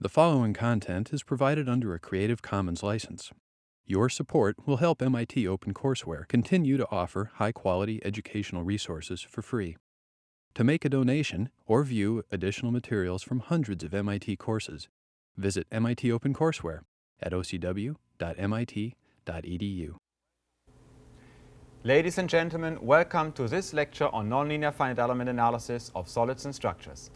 The following content is provided under a Creative Commons license. Your support will help MIT OpenCourseware continue to offer high-quality educational resources for free. To make a donation or view additional materials from hundreds of MIT courses, visit MIT OpenCourseware at ocw.mit.edu. Ladies and gentlemen, welcome to this lecture on nonlinear finite element analysis of solids and structures.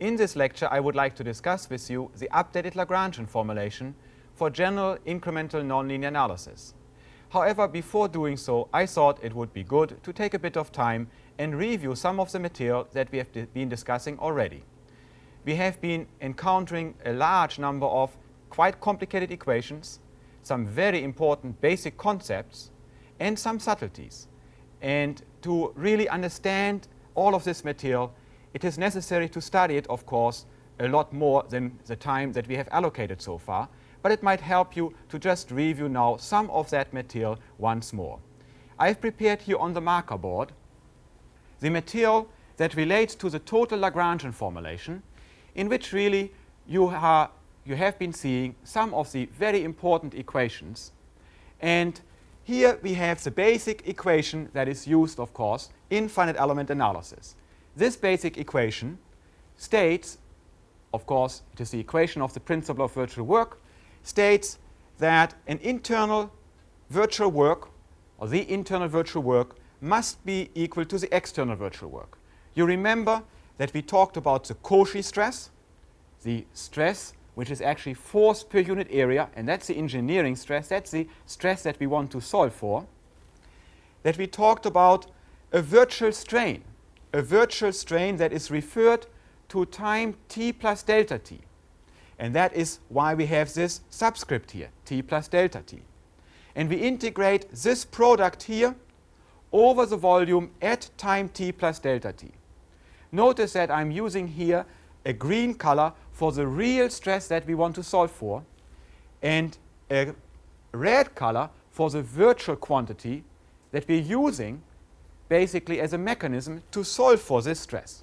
In this lecture, I would like to discuss with you the updated Lagrangian formulation for general incremental nonlinear analysis. However, before doing so, I thought it would be good to take a bit of time and review some of the material that we have been discussing already. We have been encountering a large number of quite complicated equations, some very important basic concepts, and some subtleties. And to really understand all of this material, it is necessary to study it, of course, a lot more than the time that we have allocated so far, but it might help you to just review now some of that material once more. I've prepared here on the marker board the material that relates to the total Lagrangian formulation, in which really you have been seeing some of the very important equations. And here we have the basic equation that is used, of course, in finite element analysis. This basic equation states, of course, it is the equation of the principle of virtual work, states that an internal virtual work, or the internal virtual work, must be equal to the external virtual work. You remember that we talked about the Cauchy stress, the stress which is actually force per unit area, and that's the engineering stress, that's the stress that we want to solve for, that we talked about a virtual strain that is referred to time t plus delta t. And that is why we have this subscript here, t plus delta t. And we integrate this product here over the volume at time t plus delta t. Notice that I'm using here a green color for the real stress that we want to solve for, and a red color for the virtual quantity that we're using basically as a mechanism to solve for this stress.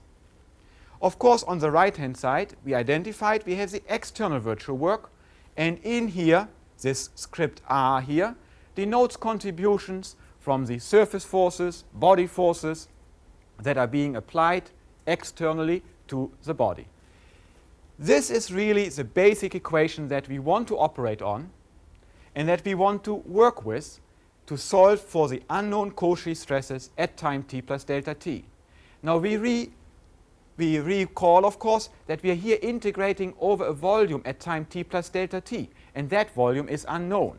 Of course, on the right-hand side, we identified we have the external virtual work, and in here, this script R here denotes contributions from the surface forces, body forces that are being applied externally to the body. This is really the basic equation that we want to operate on and that we want to work with to solve for the unknown Cauchy stresses at time t plus delta t. Now we recall, of course, that we are here integrating over a volume at time t plus delta t, and that volume is unknown.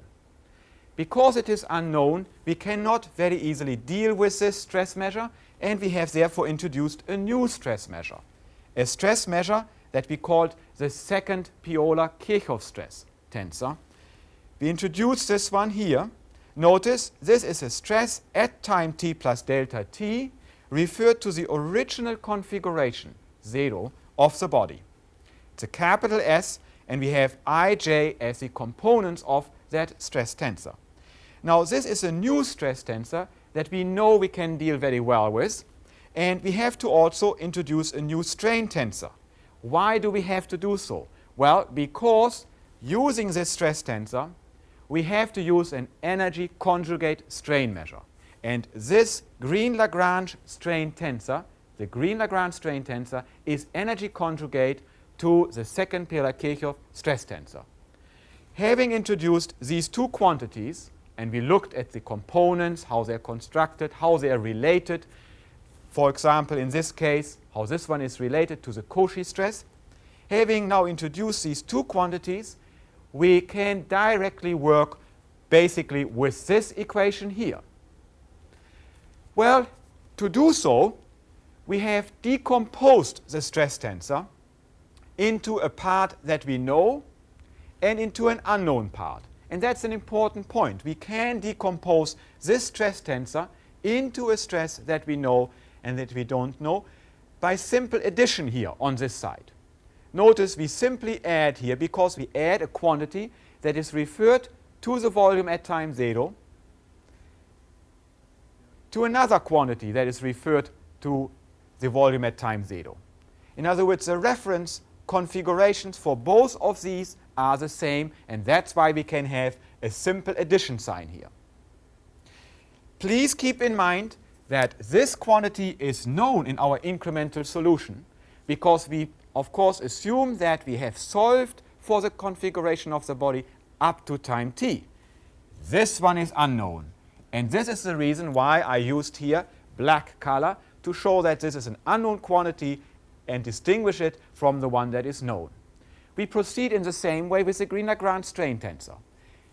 Because it is unknown, we cannot very easily deal with this stress measure, and we have therefore introduced a new stress measure, a stress measure that we called the second piola-kirchhoff stress tensor. We introduced this one here. Notice this is a stress at time t plus delta t referred to the original configuration, 0, of the body. It's a capital S, and we have ij as the components of that stress tensor. Now this is a new stress tensor that we know we can deal very well with, and we have to also introduce a new strain tensor. Why do we have to do so? Well, because using this stress tensor, we have to use an energy conjugate strain measure. And this green-lagrange strain tensor, the green-lagrange strain tensor, is energy conjugate to the second piola-kirchhoff stress tensor. Having introduced these two quantities, and we looked at the components, how they're constructed, how they are related, for example, in this case, how this one is related to the Cauchy stress, having now introduced these two quantities, we can directly work basically with this equation here. Well, to do so, we have decomposed the stress tensor into a part that we know and into an unknown part. And that's an important point. We can decompose this stress tensor into a stress that we know and that we don't know by simple addition here on this side. Notice we simply add here, because we add a quantity that is referred to the volume at time 0 to another quantity that is referred to the volume at time 0. In other words, the reference configurations for both of these are the same, and that's why we can have a simple addition sign here. Please keep in mind that this quantity is known in our incremental solution because we, of course, assume that we have solved for the configuration of the body up to time t. This one is unknown, and this is the reason why I used here black color to show that this is an unknown quantity and distinguish it from the one that is known. We proceed in the same way with the green-lagrange strain tensor.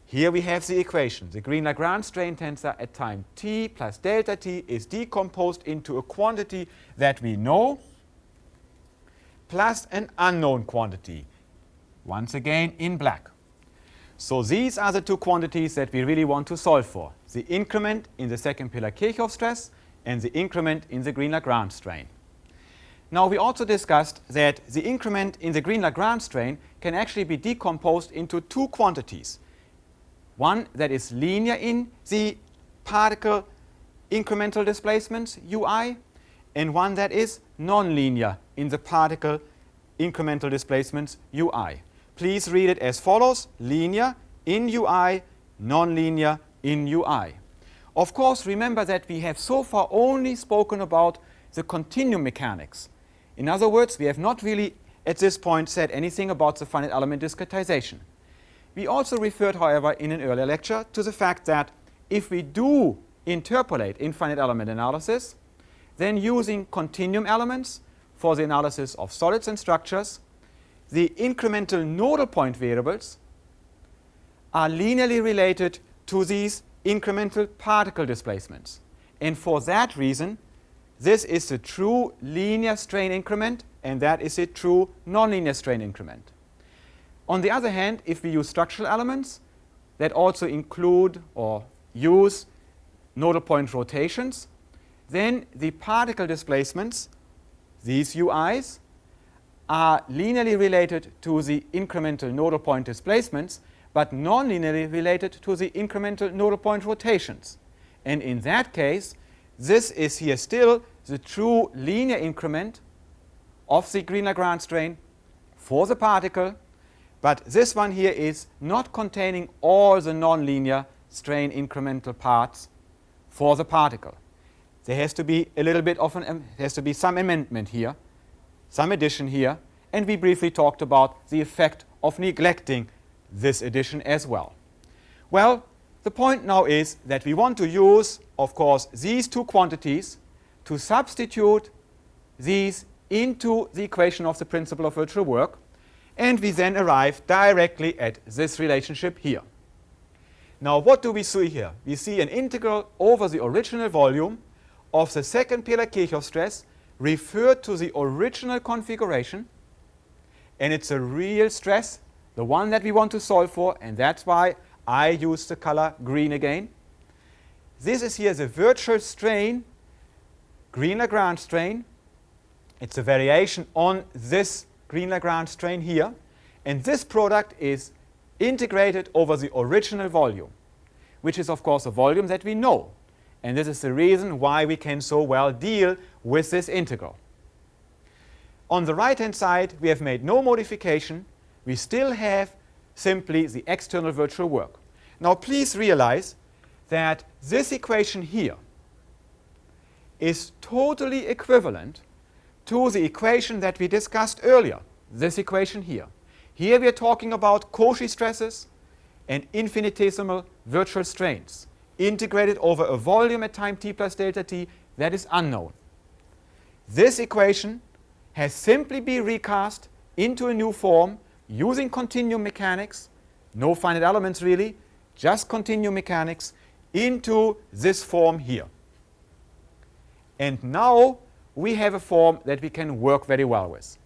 Here we have the equation. The green-lagrange strain tensor at time t plus delta t is decomposed into a quantity that we know plus an unknown quantity, once again in black. So these are the two quantities that we really want to solve for, the increment in the second piola-kirchhoff stress and the increment in the green-lagrange strain. Now we also discussed that the increment in the green-lagrange strain can actually be decomposed into two quantities. One that is linear in the particle incremental displacements ui, and one that is nonlinear in the particle incremental displacements ui. Please read it as follows: linear in ui, nonlinear in ui. Of course, remember that we have so far only spoken about the continuum mechanics. In other words, we have not really at this point said anything about the finite element discretization. We also referred, however, in an earlier lecture to the fact that if we do interpolate infinite element analysis, then using continuum elements for the analysis of solids and structures, the incremental nodal point variables are linearly related to these incremental particle displacements. And for that reason, this is the true linear strain increment, and that is a true nonlinear strain increment. On the other hand, if we use structural elements that also include or use nodal point rotations, then the particle displacements, these ui's, are linearly related to the incremental nodal point displacements, but non-linearly related to the incremental nodal point rotations. And in that case, this is here still the true linear increment of the green-lagrange strain for the particle, but this one here is not containing all the nonlinear strain incremental parts for the particle. There has to be a little bit of there has to be some amendment here, some addition here, and we briefly talked about the effect of neglecting this addition as well. Well, the point now is that we want to use, of course, these two quantities to substitute these into the equation of the principle of virtual work, and we then arrive directly at this relationship here. Now, what do we see here? We see an integral over the original volume of the second piola-kirchhoff stress referred to the original configuration, and it's a real stress, the one that we want to solve for, and that's why I use the color green again. This is here the virtual strain, green-lagrange strain. It's a variation on this green-lagrange strain here, and this product is integrated over the original volume, which is of course a volume that we know, and this is the reason why we can so well deal with this integral. On the right hand side, we have made no modification. We still have simply the external virtual work. Now please realize that this equation here is totally equivalent to the equation that we discussed earlier, this equation here. Here we are talking about Cauchy stresses and infinitesimal virtual strains integrated over a volume at time t plus delta t that is unknown. This equation has simply been recast into a new form using continuum mechanics, no finite elements really, just continuum mechanics, into this form here. And now we have a form that we can work very well with.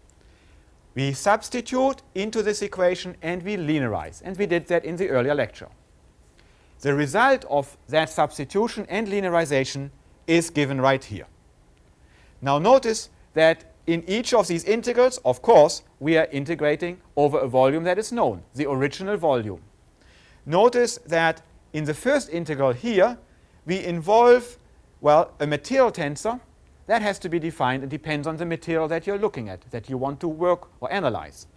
We substitute into this equation and we linearize, and we did that in the earlier lecture. The result of that substitution and linearization is given right here. Now notice that in each of these integrals, of course, we are integrating over a volume that is known, the original volume. Notice that in the first integral here, we involve, well, a material tensor that has to be defined and depends on the material that you're looking at, that you want to work or analyze.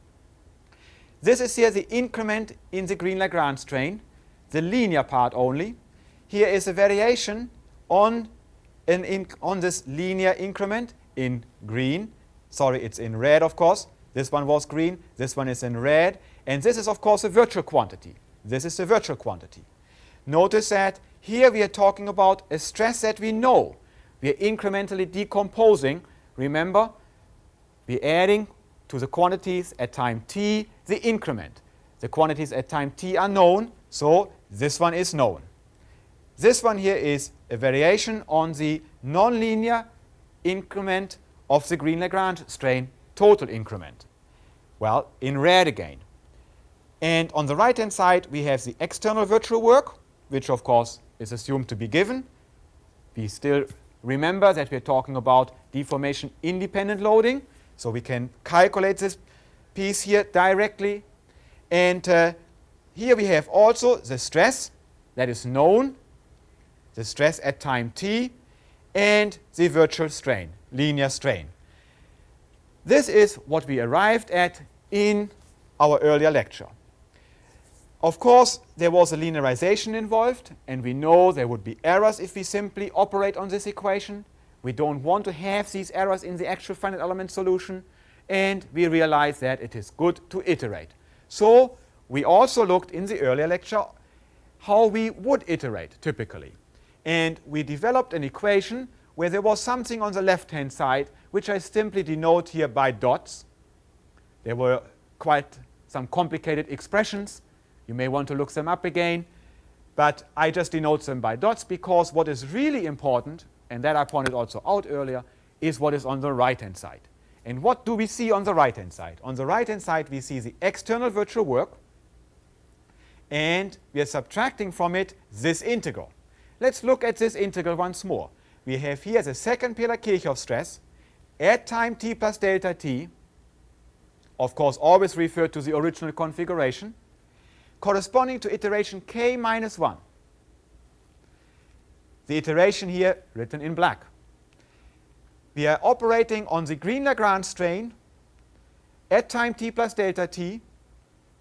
This is here the increment in the green-Lagrange strain, the linear part only. Here is a variation on this linear increment in green. Sorry, it's in red, of course. This one was green, this one is in red, and this is, of course, a virtual quantity. This is a virtual quantity. Notice that here we are talking about a stress that we know. We are incrementally decomposing. Remember, we are adding to the quantities at time t the increment. The quantities at time t are known, so this one is known. This one here is a variation on the nonlinear increment of the green-Lagrange strain, total increment. Well, in red again. And on the right-hand side, we have the external virtual work, which of course is assumed to be given. We still remember that we're talking about deformation independent loading, so we can calculate this piece here directly. And here we have also the stress that is known, the stress at time t, and the virtual strain, linear strain. This is what we arrived at in our earlier lecture. Of course, there was a linearization involved, and we know there would be errors if we simply operate on this equation. We don't want to have these errors in the actual finite element solution, and we realize that it is good to iterate. So we also looked in the earlier lecture how we would iterate typically. And we developed an equation where there was something on the left-hand side, which I simply denote here by dots. There were quite some complicated expressions. You may want to look them up again, but I just denote them by dots because what is really important, and that I pointed also out earlier, is what is on the right-hand side. And what do we see on the right-hand side? On the right-hand side, we see the external virtual work, and we are subtracting from it this integral. Let's look at this integral once more. We have here the second piola-Kirchhoff stress at time t plus delta t, of course always referred to the original configuration, corresponding to iteration k minus 1. The iteration here written in black. We are operating on the green-Lagrange strain at time t plus delta t,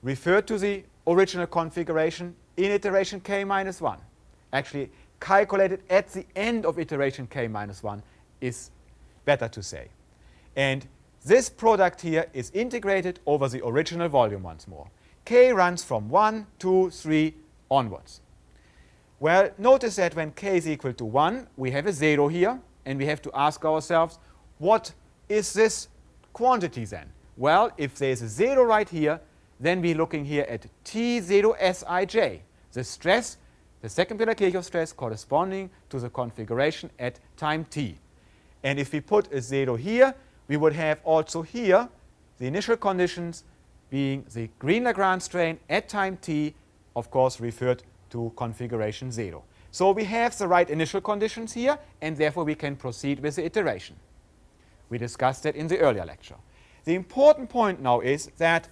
referred to the original configuration in iteration k minus 1. Actually, calculated at the end of iteration k minus 1 is better to say. And this product here is integrated over the original volume once more. K runs from 1, 2, 3 onwards. Well, notice that when k is equal to 1, we have a 0 here, and we have to ask ourselves, what is this quantity then? Well, if there is a 0 right here, then we're looking here at T0Sij, the stress, the second piola-Kirchhoff stress corresponding to the configuration at time t. And if we put a 0 here, we would have also here the initial conditions being the green-Lagrange strain at time t, of course referred to configuration 0. So we have the right initial conditions here, and therefore we can proceed with the iteration. We discussed that in the earlier lecture. The important point now is that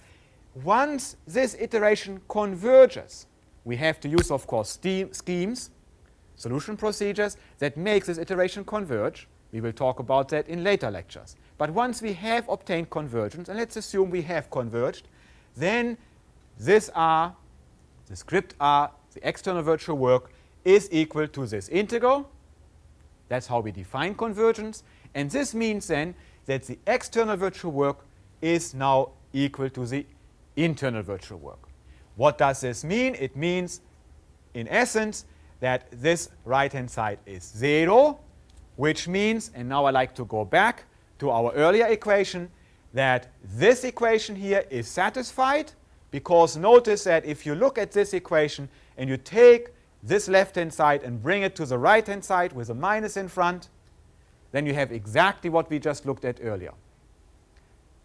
once this iteration converges, we have to use, of course, schemes, solution procedures that make this iteration converge. We will talk about that in later lectures. But once we have obtained convergence, and let's assume we have converged, then this R, the script R, the external virtual work, is equal to this integral. That's how we define convergence. And this means then that the external virtual work is now equal to the internal virtual work. What does this mean? It means, in essence, that this right-hand side is 0, which means, and now I like to go back to our earlier equation, that this equation here is satisfied, because notice that if you look at this equation and you take this left-hand side and bring it to the right-hand side with a minus in front, then you have exactly what we just looked at earlier.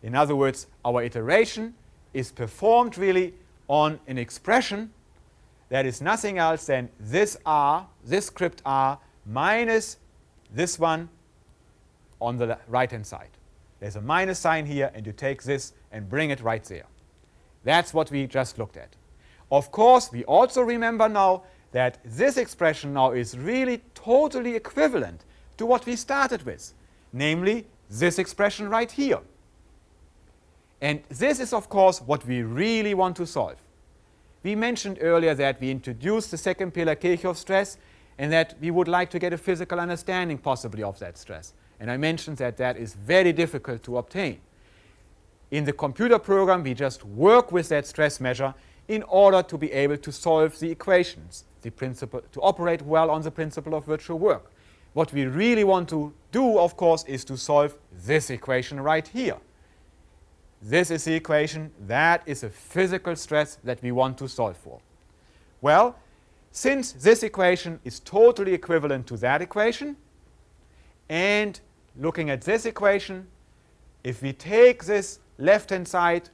In other words, our iteration is performed really on an expression that is nothing else than this R, this script R, minus this one on the right-hand side. There's a minus sign here, and you take this and bring it right there. That's what we just looked at. Of course, we also remember now that this expression now is really totally equivalent to what we started with. namely this expression right here. And this is, of course, what we really want to solve. We mentioned earlier that we introduced the second piola-kirchhoff stress and that we would like to get a physical understanding possibly of that stress. And I mentioned that that is very difficult to obtain. In the computer program, we just work with that stress measure in order to be able to solve the equations, the principle, to operate well on the principle of virtual work. What we really want to do, of course, is to solve this equation right here. This is the equation. That is a physical stress that we want to solve for. Well, since this equation is totally equivalent to that equation, and looking at this equation, if we take this left-hand side,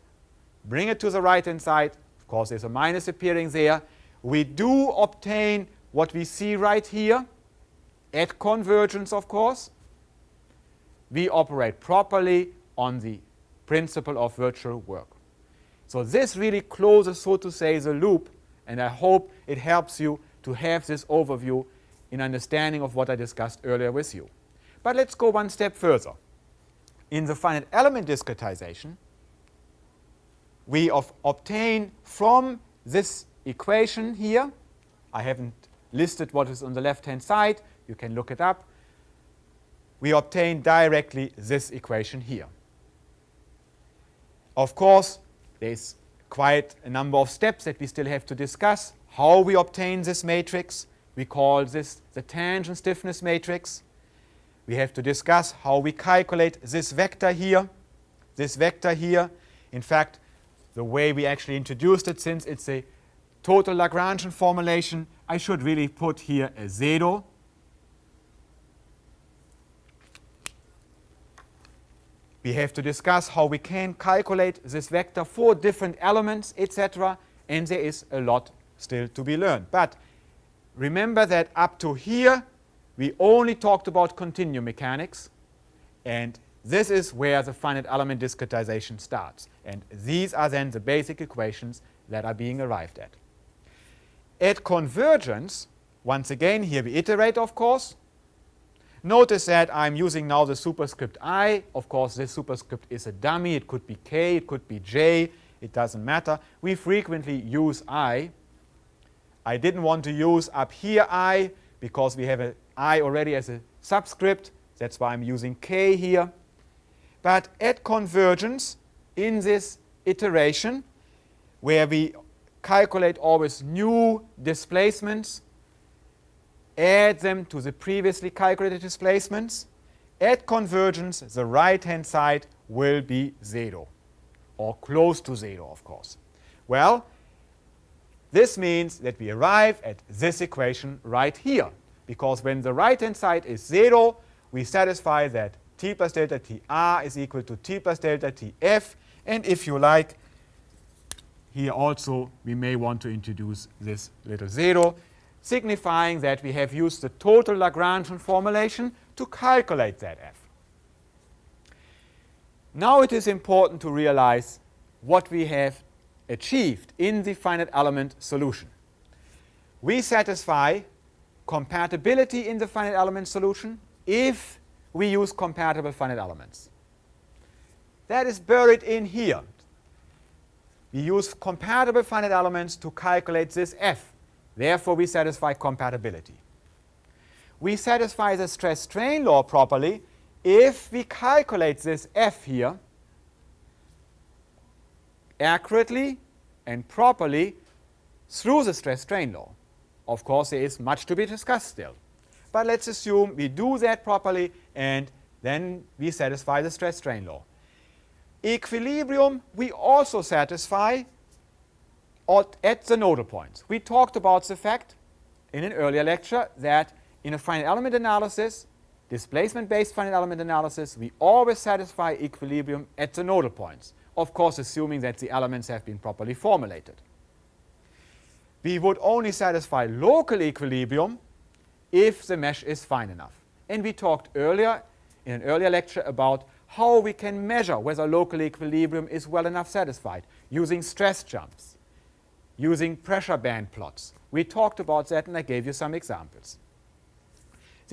bring it to the right-hand side, of course there's a minus appearing there, we do obtain what we see right here at convergence, of course. We operate properly on the principle of virtual work. So this really closes, so to say, the loop, and I hope it helps you to have this overview in understanding of what I discussed earlier with you. But let's go one step further. In the finite element discretization, we obtain from this equation here, I haven't listed what is on the left-hand side, you can look it up, we obtain directly this equation here. Of course, there's quite a number of steps that we still have to discuss. How we obtain this matrix, we call this the tangent stiffness matrix. We have to discuss how we calculate this vector here, this vector here. In fact, the way we actually introduced it, since it's a total Lagrangian formulation, I should really put here a 0. We have to discuss how we can calculate this vector for different elements, etc. And there is a lot still to be learned. But remember that up to here, we only talked about continuum mechanics. And this is where the finite element discretization starts. And these are then the basic equations that are being arrived at. At convergence, once again, here we iterate, of course. Notice that I'm using now the superscript I. Of course, this superscript is a dummy. It could be K, it could be J. It doesn't matter. We frequently use I. I didn't want to use up here I because we have an I already as a subscript. That's why I'm using K here. But at convergence, in this iteration, where we calculate always new displacements, add them to the previously calculated displacements, at convergence, the right-hand side will be 0, or close to 0, of course. Well, this means that we arrive at this equation right here, because when the right-hand side is 0, we satisfy that t plus delta t r is equal to t plus delta t f, and if you like, here also we may want to introduce this little 0, signifying that we have used the total Lagrangian formulation to calculate that f. Now it is important to realize what we have achieved in the finite element solution. We satisfy compatibility in the finite element solution if we use compatible finite elements. That is buried in here. We use compatible finite elements to calculate this f. Therefore, we satisfy compatibility. We satisfy the stress-strain law properly if we calculate this f here accurately and properly through the stress-strain law. Of course, there is much to be discussed still. But let's assume we do that properly, and then we satisfy the stress-strain law. Equilibrium we also satisfy at the nodal points. We talked about the fact in an earlier lecture that in a finite element analysis, displacement-based finite element analysis, we always satisfy equilibrium at the nodal points, of course assuming that the elements have been properly formulated. We would only satisfy local equilibrium if the mesh is fine enough. And we talked earlier in an earlier lecture about how we can measure whether local equilibrium is well enough satisfied using stress jumps, using pressure band plots. We talked about that and I gave you some examples.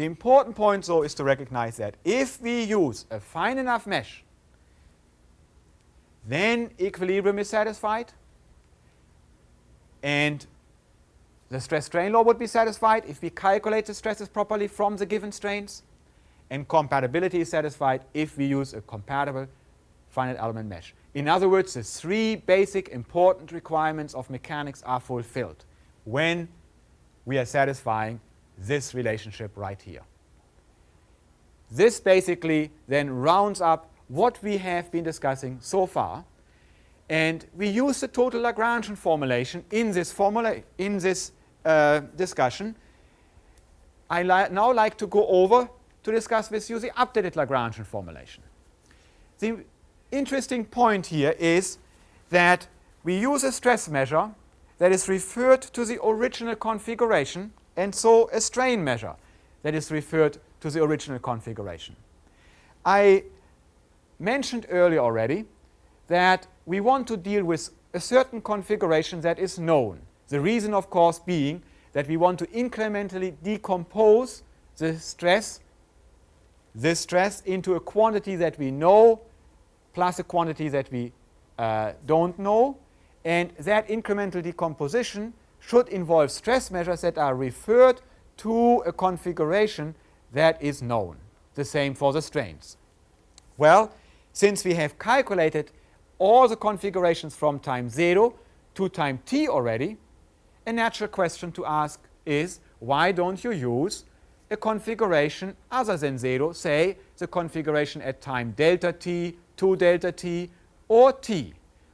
The important point, though, is to recognize that if we use a fine enough mesh, then equilibrium is satisfied, and the stress-strain law would be satisfied if we calculate the stresses properly from the given strains, and compatibility is satisfied if we use a compatible finite element mesh. In other words, the three basic important requirements of mechanics are fulfilled when we are satisfying this relationship right here. This basically then rounds up what we have been discussing so far, and we use the total Lagrangian formulation in this discussion. I now like to go over to discuss with you the updated Lagrangian formulation. The interesting point here is that we use a stress measure that is referred to the original configuration, and so a strain measure that is referred to the original configuration. I mentioned earlier already that we want to deal with a certain configuration that is known. The reason, of course, being that we want to incrementally decompose this stress into a quantity that we know plus a quantity that we don't know, and that incremental decomposition should involve stress measures that are referred to a configuration that is known. The same for the strains. Well, since we have calculated all the configurations from time 0 to time t already, a natural question to ask is, why don't you use a configuration other than 0, say the configuration at time delta t, 2 delta t, or t?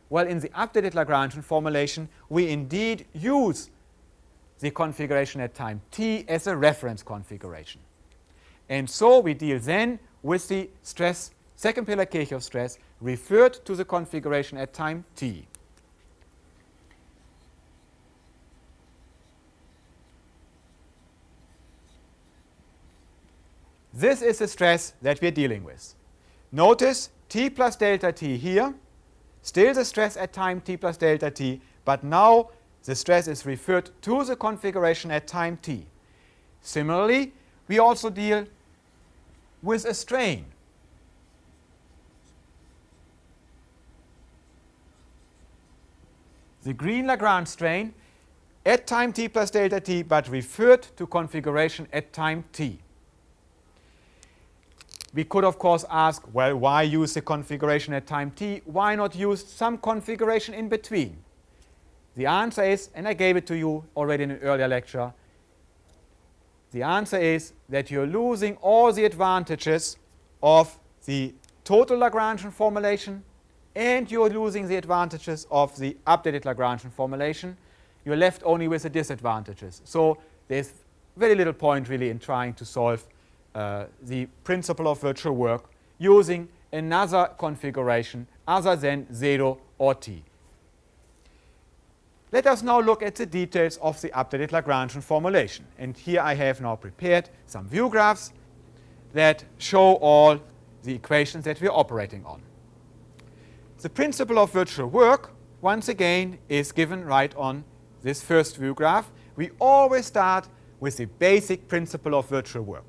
Well, in the updated Lagrangian formulation, we indeed use the configuration at time t as a reference configuration. And so we deal then with the stress, second piola-Kirchhoff stress, referred to the configuration at time t. This is the stress that we are dealing with. Notice t plus delta t here, still the stress at time t plus delta t, but now the stress is referred to the configuration at time t. Similarly, we also deal with a strain. The green-lagrange strain at time t plus delta t, but referred to configuration at time t. We could, of course, ask, well, why use the configuration at time t? Why not use some configuration in between? The answer is, and I gave it to you already in an earlier lecture, the answer is that you're losing all the advantages of the total Lagrangian formulation, and you're losing the advantages of the updated Lagrangian formulation. You're left only with the disadvantages. So there's very little point really in trying to solve the principle of virtual work using another configuration other than 0 or t. Let us now look at the details of the updated Lagrangian formulation. And here I have now prepared some view graphs that show all the equations that we are operating on. The principle of virtual work, once again, is given right on this first view graph. We always start with the basic principle of virtual work.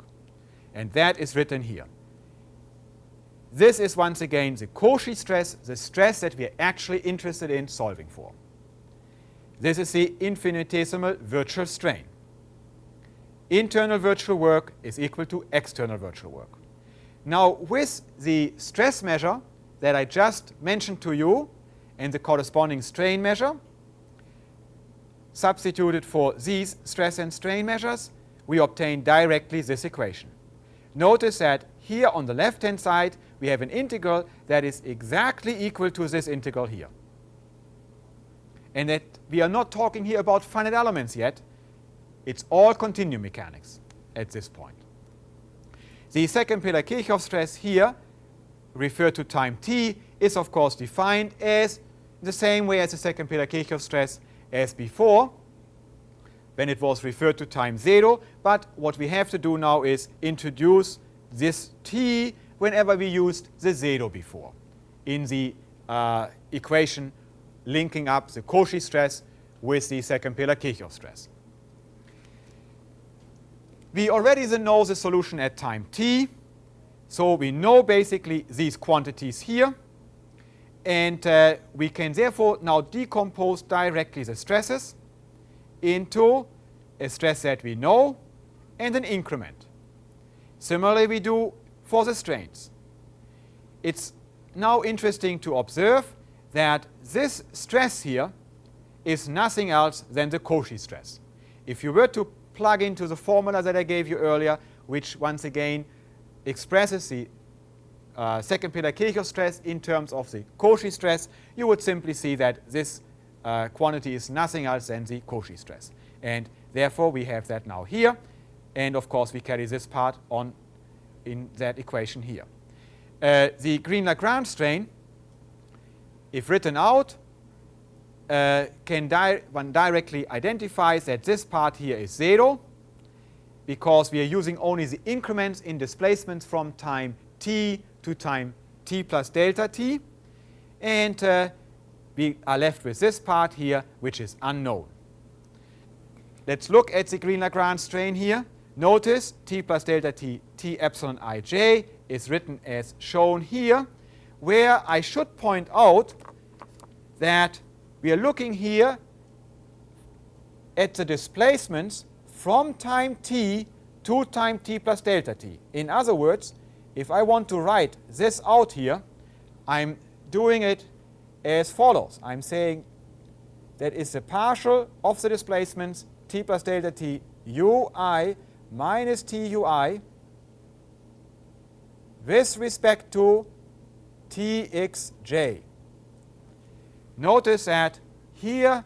And that is written here. This is once again the Cauchy stress, the stress that we are actually interested in solving for. This is the infinitesimal virtual strain. Internal virtual work is equal to external virtual work. Now, with the stress measure that I just mentioned to you and the corresponding strain measure, substituted for these stress and strain measures, we obtain directly this equation. Notice that here on the left-hand side, we have an integral that is exactly equal to this integral here. And that we are not talking here about finite elements yet. It's all continuum mechanics at this point. The second piola-Kirchhoff stress here, referred to time t, is of course defined as the same way as the second piola-Kirchhoff stress as before, when it was referred to time 0, but what we have to do now is introduce this t whenever we used the 0 before in the equation linking up the Cauchy stress with the second piola-Kirchhoff stress. We already know the solution at time t, so we know basically these quantities here, and we can therefore now decompose directly the stresses into a stress that we know and an increment. Similarly we do for the strains. It's now interesting to observe that this stress here is nothing else than the Cauchy stress. If you were to plug into the formula that I gave you earlier, which once again expresses the second piola-kirchhoff stress in terms of the Cauchy stress, you would simply see that this quantity is nothing else than the Cauchy stress. And therefore we have that now here, and of course we carry this part on in that equation here. The green-lagrange strain, if written out, one directly identifies that this part here is 0, because we are using only the increments in displacements from time t to time t plus delta t, and we are left with this part here, which is unknown. Let's look at the green-lagrange strain here. Notice t plus delta t, t epsilon ij is written as shown here, where I should point out that we are looking here at the displacements from time t to time t plus delta t. In other words, if I want to write this out here, I'm doing it as follows. I'm saying that is the partial of the displacements t plus delta t ui minus t ui with respect to txj. Notice that here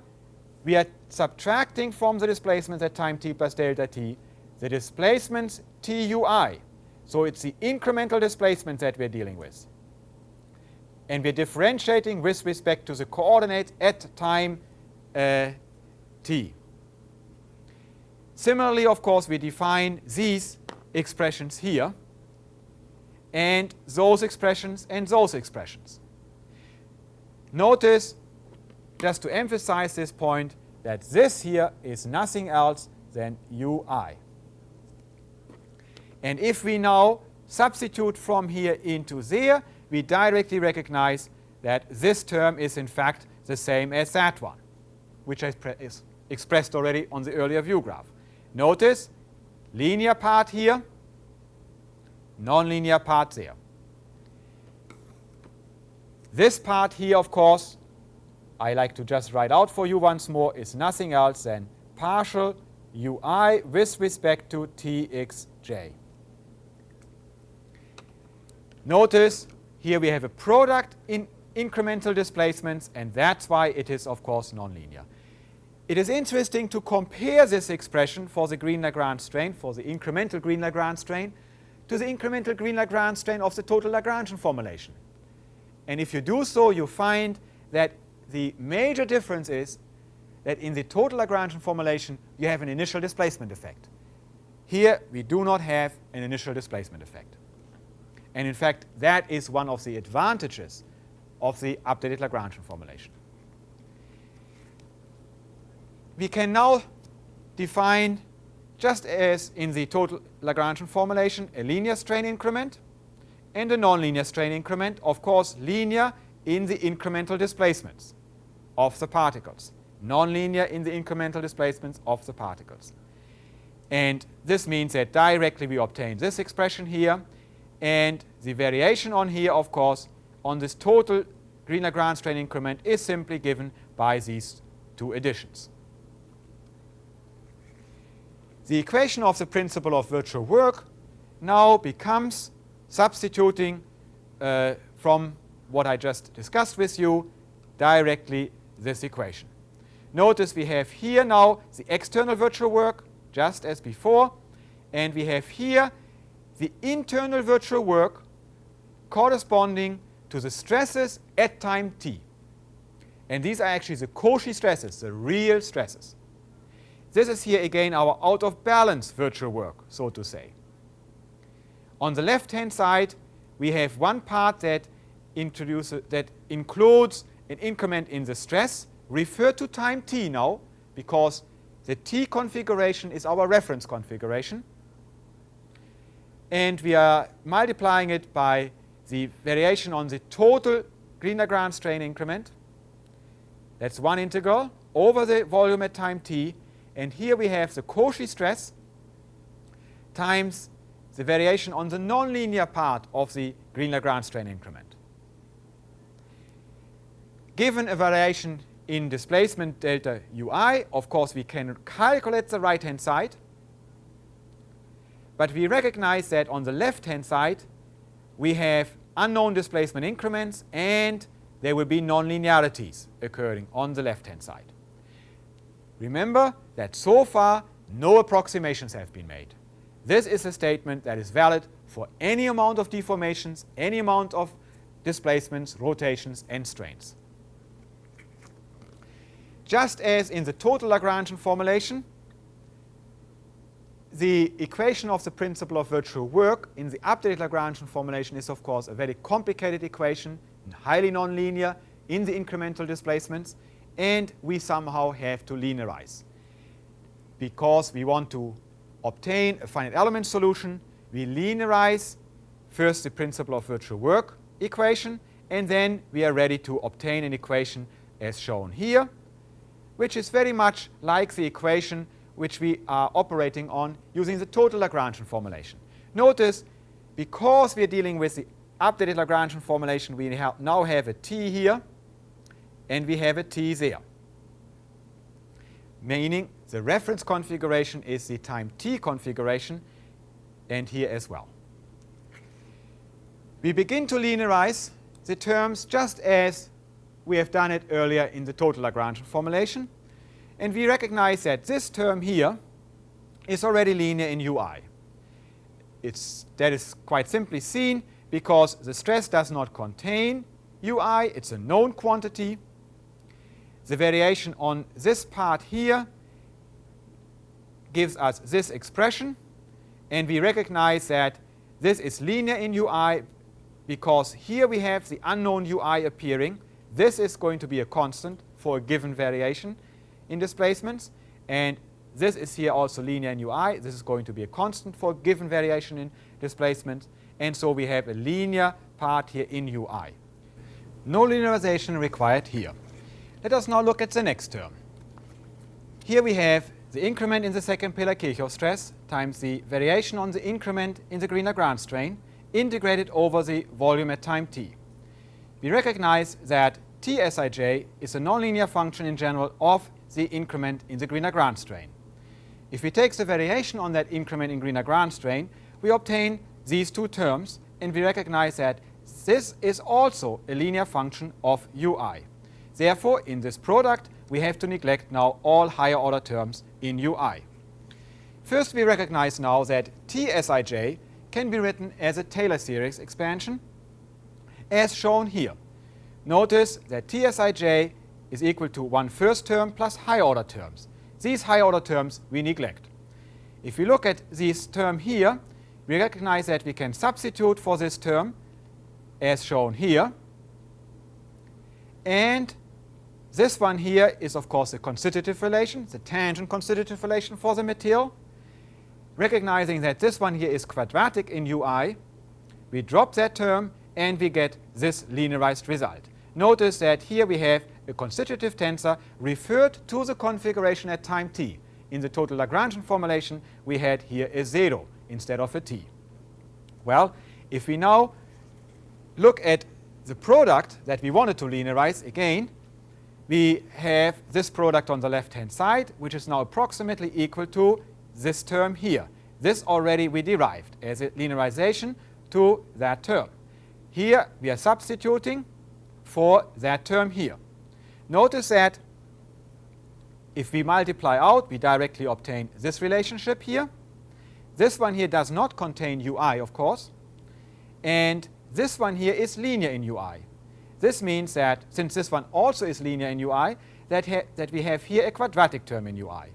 we are subtracting from the displacements at time t plus delta t the displacements tui. So it's the incremental displacement that we're dealing with. And we're differentiating with respect to the coordinate at time t. Similarly, of course, we define these expressions here, and those expressions and those expressions. Notice, just to emphasize this point, that this here is nothing else than ui. And if we now substitute from here into there, we directly recognize that this term is in fact the same as that one, which is expressed already on the earlier view graph. Notice, linear part here, nonlinear part there. This part here, of course, I like to just write out for you once more, is nothing else than partial ui with respect to txj. Notice, here we have a product in incremental displacements, and that's why it is, of course, nonlinear. It is interesting to compare this expression for the green-Lagrange strain, for the incremental green-Lagrange strain, to the incremental green-Lagrange strain of the total Lagrangian formulation. And if you do so, you find that the major difference is that in the total Lagrangian formulation, you have an initial displacement effect. Here, we do not have an initial displacement effect. And in fact, that is one of the advantages of the updated Lagrangian formulation. We can now define, just as in the total Lagrangian formulation, a linear strain increment and a nonlinear strain increment, of course linear in the incremental displacements of the particles, nonlinear in the incremental displacements of the particles. And this means that directly we obtain this expression here, and the variation on here, of course, on this total green-Lagrange strain increment is simply given by these two additions. The equation of the principle of virtual work now becomes, substituting from what I just discussed with you, directly this equation. Notice we have here now the external virtual work, just as before, and we have here the internal virtual work corresponding to the stresses at time t. And these are actually the Cauchy stresses, the real stresses. This is here again our out of balance virtual work, so to say. On the left-hand side, we have one part that includes an increment in the stress, referred to time t now, because the t configuration is our reference configuration. and we are multiplying it by the variation on the total green-lagrange strain increment. That's one integral over the volume at time t, and here we have the Cauchy stress times the variation on the nonlinear part of the green-lagrange strain increment. Given a variation in displacement delta ui, of course we can calculate the right-hand side, but we recognize that on the left-hand side we have unknown displacement increments and there will be nonlinearities occurring on the left-hand side. Remember that so far no approximations have been made. This is a statement that is valid for any amount of deformations, any amount of displacements, rotations, and strains. Just as in the total Lagrangian formulation, the equation of the principle of virtual work in the updated Lagrangian formulation is, of course, a very complicated equation, highly nonlinear in the incremental displacements, and we somehow have to linearize. Because we want to obtain a finite element solution, we linearize first the principle of virtual work equation, and then we are ready to obtain an equation as shown here, which is very much like the equation which we are operating on using the total Lagrangian formulation. Notice, because we are dealing with the updated Lagrangian formulation, we now have a t here and we have a t there, meaning the reference configuration is the time t configuration, and here as well. We begin to linearize the terms just as we have done it earlier in the total Lagrangian formulation, and we recognize that this term here is already linear in ui. That is quite simply seen because the stress does not contain ui, it's a known quantity. The variation on this part here gives us this expression, and we recognize that this is linear in ui because here we have the unknown ui appearing. This is going to be a constant for a given variation in displacements, and this is here also linear in ui. This is going to be a constant for a given variation in displacement, and so we have a linear part here in ui. No linearization required here. Let us now look at the next term. Here we have the increment in the second piola-kirchhoff stress times the variation on the increment in the green-lagrange strain integrated over the volume at time t. We recognize that Tsij is a nonlinear function in general of the increment in the green-lagrange strain. If we take the variation on that increment in green-lagrange strain, we obtain these two terms, and we recognize that this is also a linear function of ui. Therefore, in this product, we have to neglect now all higher order terms in ui. First, we recognize now that Tsij can be written as a Taylor series expansion, as shown here. Notice that Tsij is equal to one first term plus higher order terms. These higher order terms we neglect. If we look at this term here, we recognize that we can substitute for this term as shown here. And this one here is, of course, the constitutive relation, the tangent constitutive relation for the material. Recognizing that this one here is quadratic in ui, we drop that term and we get this linearized result. Notice that here we have a constitutive tensor referred to the configuration at time t. In the total Lagrangian formulation, we had here a 0 instead of a t. Well, if we now look at the product that we wanted to linearize again, we have this product on the left-hand side, which is now approximately equal to this term here. This already we derived as a linearization to that term. Here we are substituting for that term here. Notice that if we multiply out, we directly obtain this relationship here. This one here does not contain ui, of course, and this one here is linear in ui. This means that since this one also is linear in ui, that we have here a quadratic term in ui.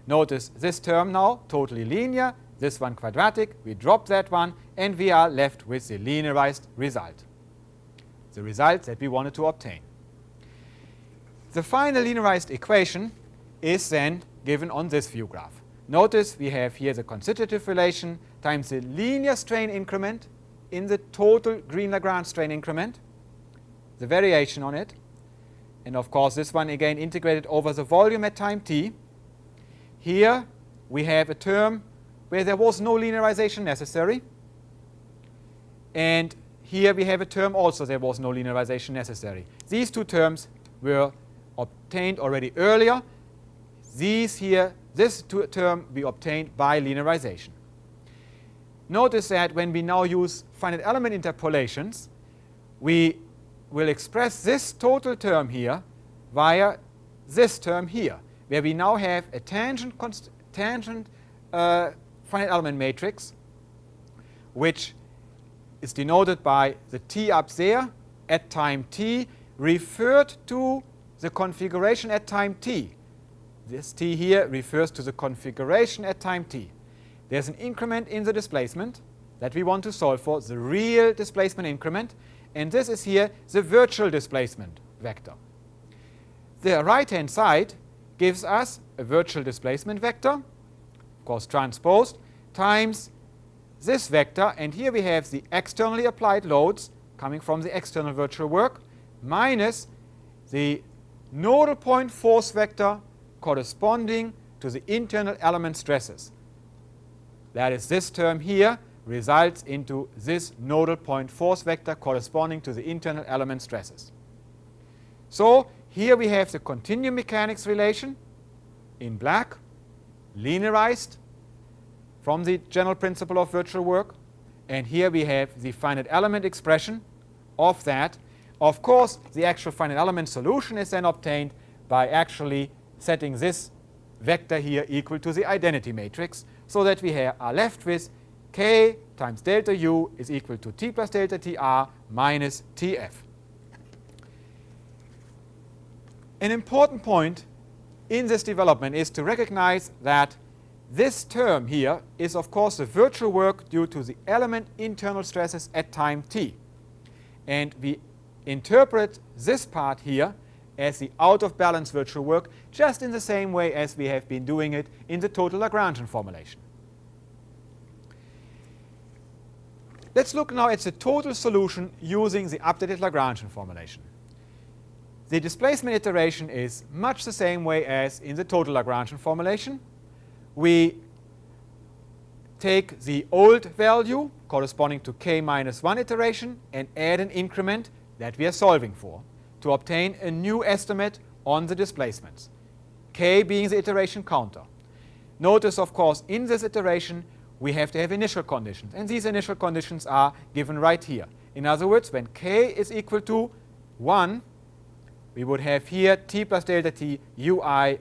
Notice this term now totally linear, this one quadratic, we drop that one, and we are left with the linearized result, the result that we wanted to obtain. The final linearized equation is then given on this view graph. Notice we have here the constitutive relation times the linear strain increment in the total green-lagrange strain increment, the variation on it, and of course this one again integrated over the volume at time t. Here we have a term where there was no linearization necessary, and here we have a term also there was no linearization necessary. These two terms were obtained already earlier. This term we obtained by linearization. Notice that when we now use finite element interpolations, we will express this total term here via this term here, where we now have a tangent finite element matrix, which is denoted by the t up there at time t, referred to the configuration at time t. This t here refers to the configuration at time t. There's an increment in the displacement that we want to solve for, the real displacement increment, and this is here the virtual displacement vector. The right-hand side gives us a virtual displacement vector, of course transposed, times this vector, and here we have the externally applied loads coming from the external virtual work, minus the nodal point force vector corresponding to the internal element stresses. That is, this term here results into this nodal point force vector corresponding to the internal element stresses. So here we have the continuum mechanics relation in black, linearized from the general principle of virtual work, and here we have the finite element expression of that. Of course, the actual finite element solution is then obtained by actually setting this vector here equal to the identity matrix, so that we are left with k times delta u is equal to t plus delta tr minus tf. An important point in this development is to recognize that this term here is of course the virtual work due to the element internal stresses at time t. And we interpret this part here as the out of balance virtual work, just in the same way as we have been doing it in the total Lagrangian formulation. Let's look now at the total solution using the updated Lagrangian formulation. The displacement iteration is much the same way as in the total Lagrangian formulation. We take the old value corresponding to k minus 1 iteration and add an increment that we are solving for to obtain a new estimate on the displacements, k being the iteration counter. Notice, of course, in this iteration we have to have initial conditions, and these initial conditions are given right here. In other words, when k is equal to 1, we would have here t plus delta t ui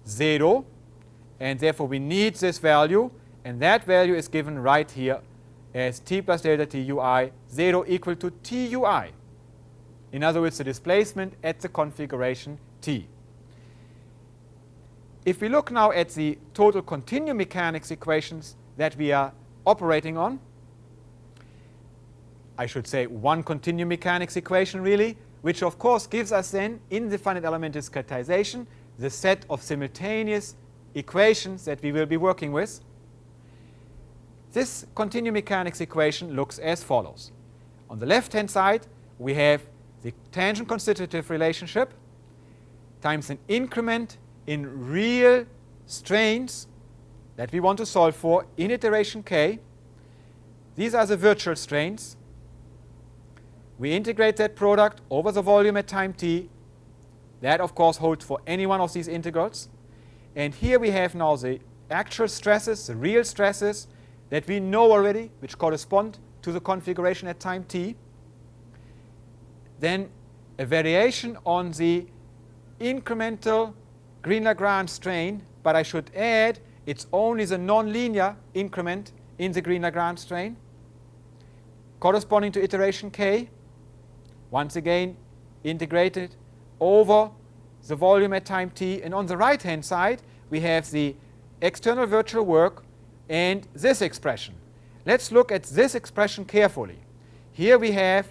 0, and therefore we need this value, and that value is given right here as t plus delta t ui 0 equal to tui. In other words, the displacement at the configuration t. If we look now at the total continuum mechanics equations that we are operating on, I should say one continuum mechanics equation really, which of course gives us then in the finite element discretization the set of simultaneous equations that we will be working with. This continuum mechanics equation looks as follows. On the left hand side we have the tangent constitutive relationship times an increment in real strains that we want to solve for in iteration k. These are the virtual strains. We integrate that product over the volume at time t. That of course holds for any one of these integrals. And here we have now the actual stresses, the real stresses that we know already, which correspond to the configuration at time t. Then a variation on the incremental green-lagrange strain, but I should add it's only the nonlinear increment in the green-lagrange strain corresponding to iteration k, once again integrated over the volume at time t. And on the right hand side we have the external virtual work and this expression. Let's look at this expression carefully. Here we have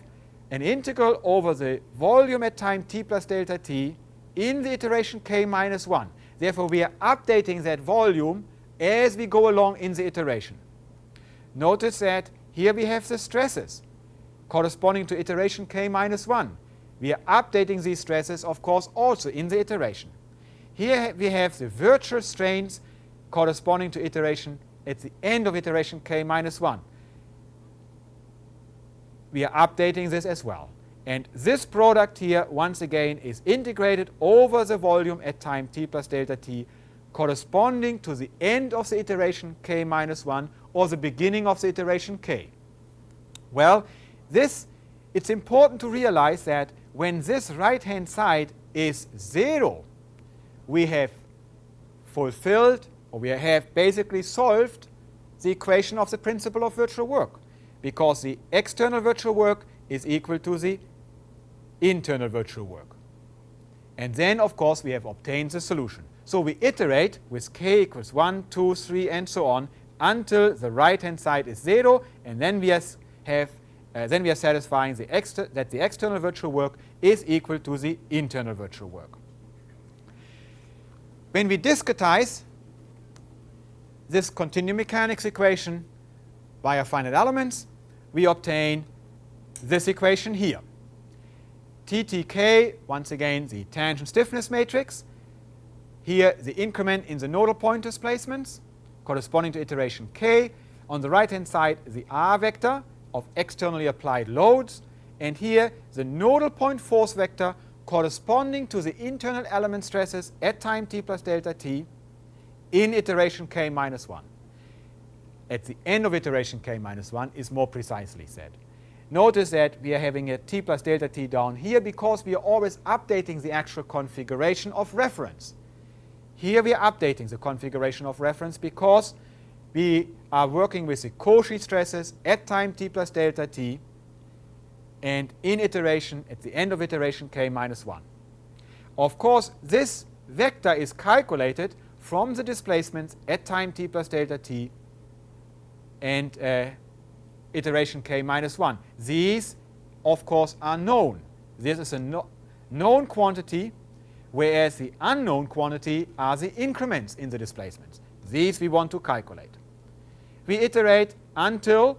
an integral over the volume at time t plus delta t in the iteration k minus 1. Therefore we are updating that volume as we go along in the iteration. Notice that here we have the stresses corresponding to iteration k minus 1. We are updating these stresses, of course, also in the iteration. Here we have the virtual strains corresponding to iteration at the end of iteration k minus 1. We are updating this as well. And this product here, once again, is integrated over the volume at time t plus delta t, corresponding to the end of the iteration k minus 1 or the beginning of the iteration k. Well, it's important to realize that when this right-hand side is 0, we have fulfilled, or we have basically solved, the equation of the principle of virtual work, because the external virtual work is equal to the internal virtual work. And then, of course, we have obtained the solution. So we iterate with k equals 1, 2, 3, and so on until the right-hand side is 0, and then we are satisfying that the external virtual work is equal to the internal virtual work. When we discretize this continuum mechanics equation via finite elements, we obtain this equation here. TTK, once again, the tangent stiffness matrix. Here, the increment in the nodal point displacements corresponding to iteration k. On the right-hand side, the r vector of externally applied loads. And here, the nodal point force vector corresponding to the internal element stresses at time t plus delta t in iteration k minus 1. At the end of iteration k minus 1 is more precisely said. Notice that we are having a t plus delta t down here because we are always updating the actual configuration of reference. Here we are updating the configuration of reference because we are working with the Cauchy stresses at time t plus delta t and in iteration, at the end of iteration k minus 1. Of course, this vector is calculated from the displacements at time t plus delta t and iteration k minus 1. These, of course, are known. This is a known quantity, whereas the unknown quantity are the increments in the displacements. These we want to calculate. We iterate until,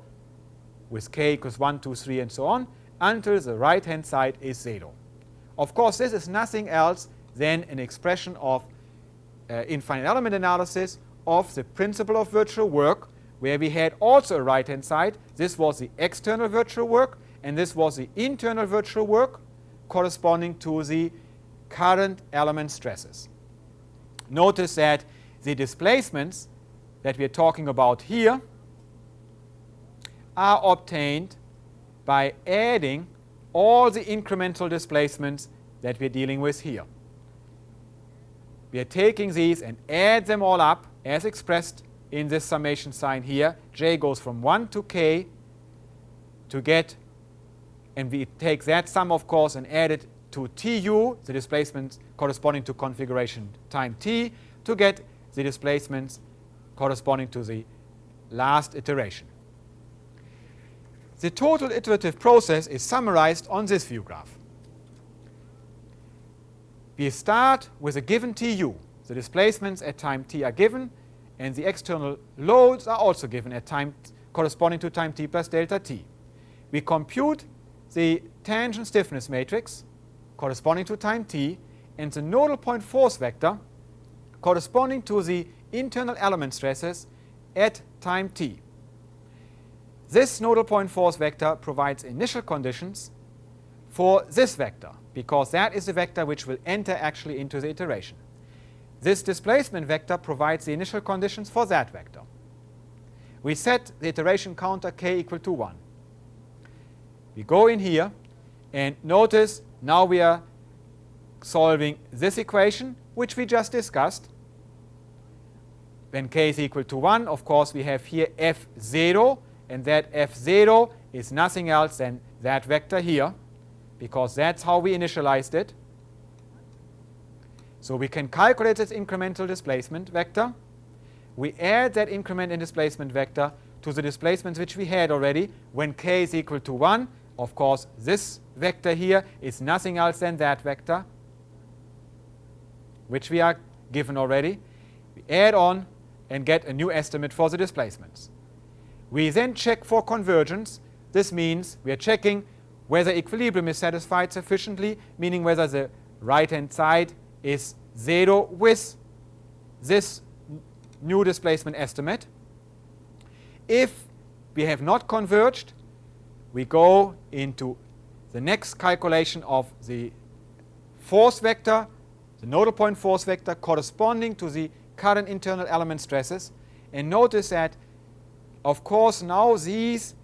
with k equals 1, 2, 3, and so on, until the right-hand side is 0. Of course, this is nothing else than an expression of, in finite element analysis, of the principle of virtual work, where we had also a right-hand side. This was the external virtual work, and this was the internal virtual work corresponding to the current element stresses. Notice that the displacements that we are talking about here are obtained by adding all the incremental displacements that we're dealing with here. We are taking these and add them all up as expressed in this summation sign here. J goes from 1 to k to get, and we take that sum, of course, and add it to tu, the displacements corresponding to configuration time t, to get the displacements corresponding to the last iteration. The total iterative process is summarized on this view graph. We start with a given tu. The displacements at time t are given, and the external loads are also given at time corresponding to time t plus delta t. We compute the tangent stiffness matrix corresponding to time t and the nodal point force vector corresponding to the internal element stresses at time t. This nodal point force vector provides initial conditions for this vector, because that is the vector which will enter actually into the iteration. This displacement vector provides the initial conditions for that vector. We set the iteration counter k equal to 1. We go in here and notice now we are solving this equation, which we just discussed. When k is equal to 1, of course, we have here f0, and that f0 is nothing else than that vector here, because that's how we initialized it. So we can calculate this incremental displacement vector. We add that increment in displacement vector to the displacements which we had already when k is equal to 1. Of course, this vector here is nothing else than that vector, which we are given already. We add on and get a new estimate for the displacements. We then check for convergence. This means we are checking whether equilibrium is satisfied sufficiently, meaning whether the right-hand side is 0 with this new displacement estimate. If we have not converged, we go into the next calculation of the force vector, the nodal point force vector corresponding to the current internal element stresses. And notice that, of course, now this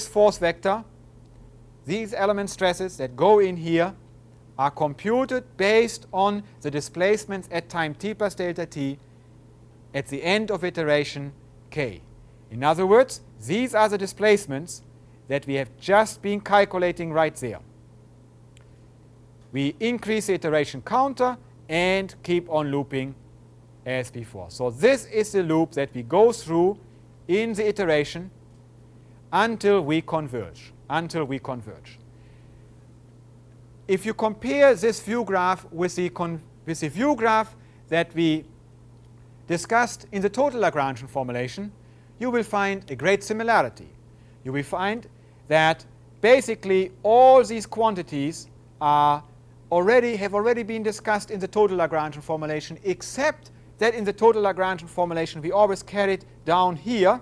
force vector, these element stresses that go in here, are computed based on the displacements at time t plus delta t at the end of iteration k. In other words, these are the displacements that we have just been calculating right there. We increase the iteration counter and keep on looping as before. So this is the loop that we go through in the iteration until we converge. If you compare this view graph with the view graph that we discussed in the total Lagrangian formulation, you will find a great similarity. You will find that basically all these quantities have already been discussed in the total Lagrangian formulation, except that in the total Lagrangian formulation we always carried down here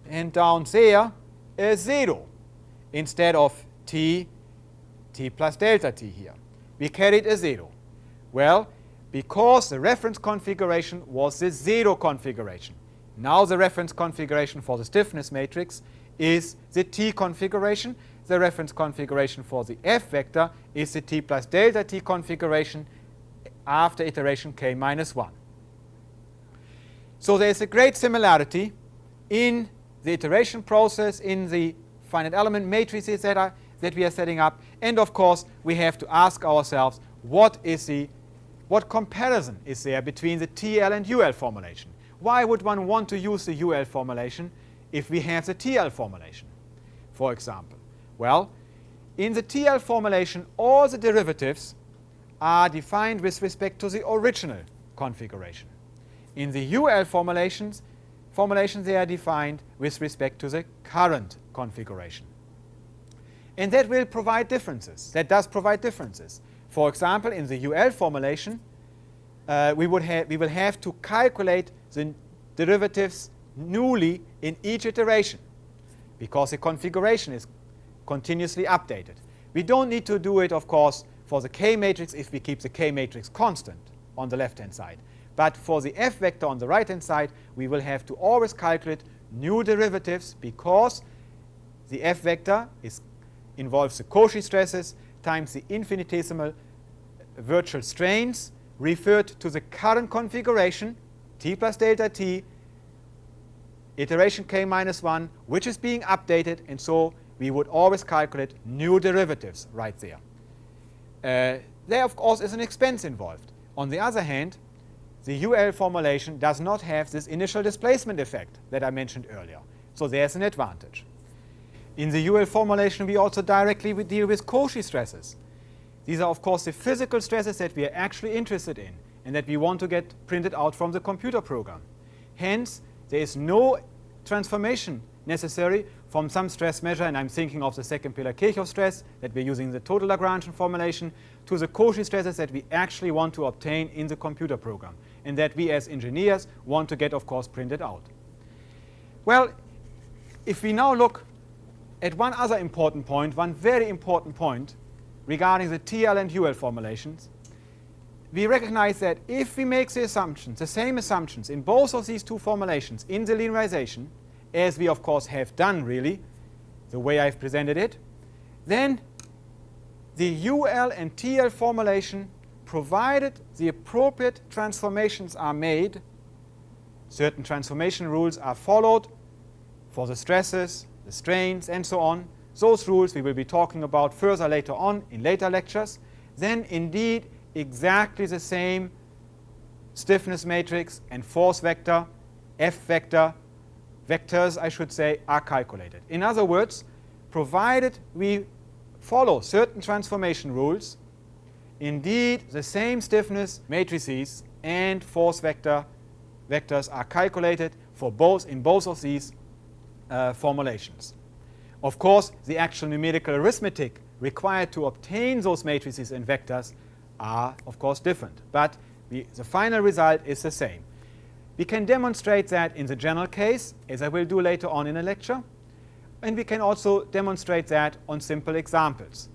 and down there a 0 instead of t plus delta t here. We carried a 0. Well, because the reference configuration was the 0 configuration. Now the reference configuration for the stiffness matrix is the t configuration. The reference configuration for the f vector is the t plus delta t configuration after iteration k minus 1. So there is a great similarity in the iteration process, in the finite element matrices that we are setting up, and of course we have to ask ourselves what comparison is there between the TL and UL formulation. Why would one want to use the UL formulation if we have the TL formulation, for example? Well, in the TL formulation all the derivatives are defined with respect to the original configuration. In the UL formulations they are defined with respect to the current configuration. And that will provide differences. That does provide differences. For example, in the UL formulation, we will have to calculate the derivatives newly in each iteration because the configuration is continuously updated. We don't need to do it, of course, for the K matrix if we keep the K matrix constant on the left-hand side. But for the F vector on the right-hand side, we will have to always calculate new derivatives because the F vector involves the Cauchy stresses times the infinitesimal virtual strains referred to the current configuration, t plus delta t, iteration k minus 1, which is being updated, and so we would always calculate new derivatives right there. There, of course, is an expense involved. On the other hand, the UL formulation does not have this initial displacement effect that I mentioned earlier. So there's an advantage. In the UL formulation, we also directly deal with Cauchy stresses. These are, of course, the physical stresses that we are actually interested in and that we want to get printed out from the computer program. Hence, there is no transformation necessary from some stress measure, and I'm thinking of the second piola-kirchhoff stress that we're using in the total Lagrangian formulation, to the Cauchy stresses that we actually want to obtain in the computer program and that we as engineers want to get, of course, printed out. Well, if we now look at one other important point, one very important point regarding the TL and UL formulations, we recognize that if we make the assumptions, the same assumptions in both of these two formulations in the linearization, as we of course have done really, the way I've presented it, then the UL and TL formulation, provided the appropriate transformations are made, certain transformation rules are followed for the stresses, the strains, and so on. Those rules we will be talking about further later on in later lectures. Then indeed exactly the same stiffness matrix and force vector, F vector, vectors I should say, are calculated. In other words, provided we follow certain transformation rules, indeed the same stiffness matrices and force vectors are calculated for both in both of these formulations. Of course, the actual numerical arithmetic required to obtain those matrices and vectors are, of course, different. But the final result is the same. We can demonstrate that in the general case, as I will do later on in a lecture. And we can also demonstrate that on simple examples.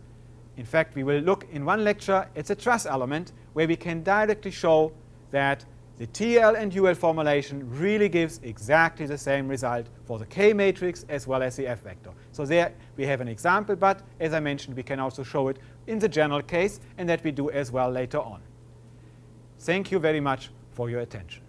In fact, we will look in one lecture at the truss element, where we can directly show that the TL and UL formulation really gives exactly the same result for the K matrix as well as the F vector. So there we have an example, but as I mentioned, we can also show it in the general case, and that we do as well later on. Thank you very much for your attention.